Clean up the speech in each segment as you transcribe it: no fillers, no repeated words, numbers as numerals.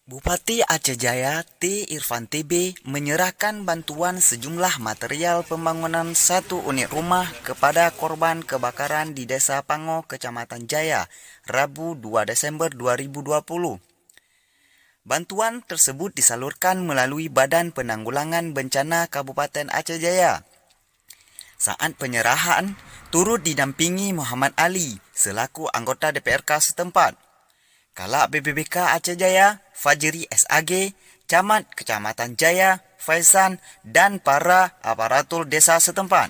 Bupati Aceh Jaya T. Irfan TB menyerahkan bantuan sejumlah material pembangunan satu unit rumah kepada korban kebakaran di Desa Pango, Kecamatan Jaya, Rabu 2 Desember 2020. Bantuan tersebut disalurkan melalui Badan Penanggulangan Bencana Kabupaten Aceh Jaya. Saat penyerahan, turut didampingi Muhammad Ali selaku anggota DPRK setempat. Kalak BPBK Aceh Jaya, Fajri SAG, Camat Kecamatan Jaya, Faizan, dan para aparatur desa setempat.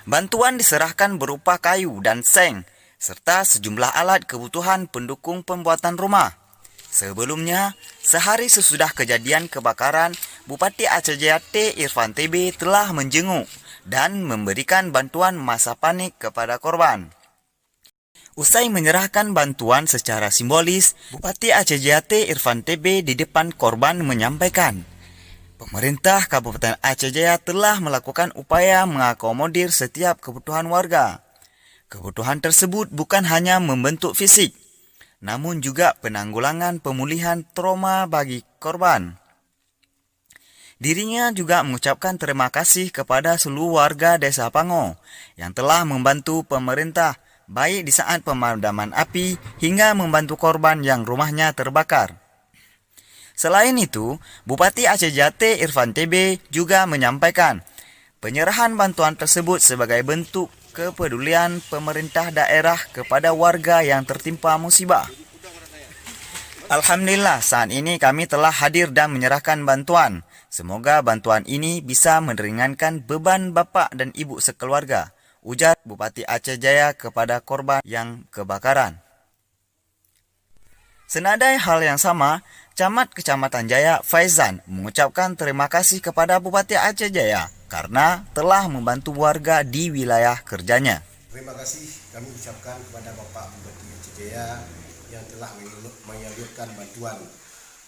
Bantuan diserahkan berupa kayu dan seng, serta sejumlah alat kebutuhan pendukung pembuatan rumah. Sebelumnya, sehari sesudah kejadian kebakaran, Bupati Aceh Jaya T. Irfan TB telah menjenguk dan memberikan bantuan masa panik kepada korban. Usai menyerahkan bantuan secara simbolis, Bupati Aceh Jaya T. Irfan TB di depan korban menyampaikan, pemerintah Kabupaten Aceh Jaya telah melakukan upaya mengakomodir setiap kebutuhan warga. Kebutuhan tersebut bukan hanya membentuk fisik, namun juga penanggulangan pemulihan trauma bagi korban. Dirinya juga mengucapkan terima kasih kepada seluruh warga Desa Pango yang telah membantu pemerintah baik di saat pemadaman api hingga membantu korban yang rumahnya terbakar. Selain itu, Bupati Aceh Jaya T. Irfan TB juga menyampaikan penyerahan bantuan tersebut sebagai bentuk kepedulian pemerintah daerah kepada warga yang tertimpa musibah. Alhamdulillah, saat ini kami telah hadir dan menyerahkan bantuan. Semoga bantuan ini bisa meringankan beban bapak dan ibu sekeluarga, ujar Bupati Aceh Jaya kepada korban yang kebakaran. Senadai hal yang sama, Camat Kecamatan Jaya Faizan mengucapkan terima kasih kepada Bupati Aceh Jaya karena telah membantu warga di wilayah kerjanya. Terima kasih kami ucapkan kepada Bapak Bupati Aceh Jaya yang telah menyalurkan bantuan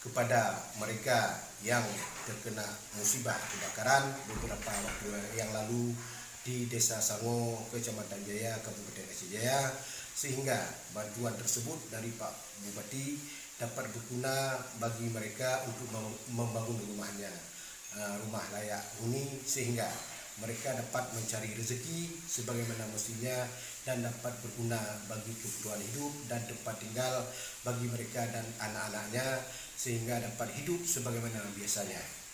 kepada mereka yang terkena musibah kebakaran beberapa waktu yang lalu di Desa Sango, Kecamatan Jaya, Kabupaten Aceh Jaya, sehingga bantuan tersebut dari Pak Bupati dapat berguna bagi mereka untuk membangun rumahnya, rumah layak huni, sehingga mereka dapat mencari rezeki sebagaimana mestinya dan dapat berguna bagi kebutuhan hidup dan tempat tinggal bagi mereka dan anak-anaknya, sehingga dapat hidup sebagaimana biasanya.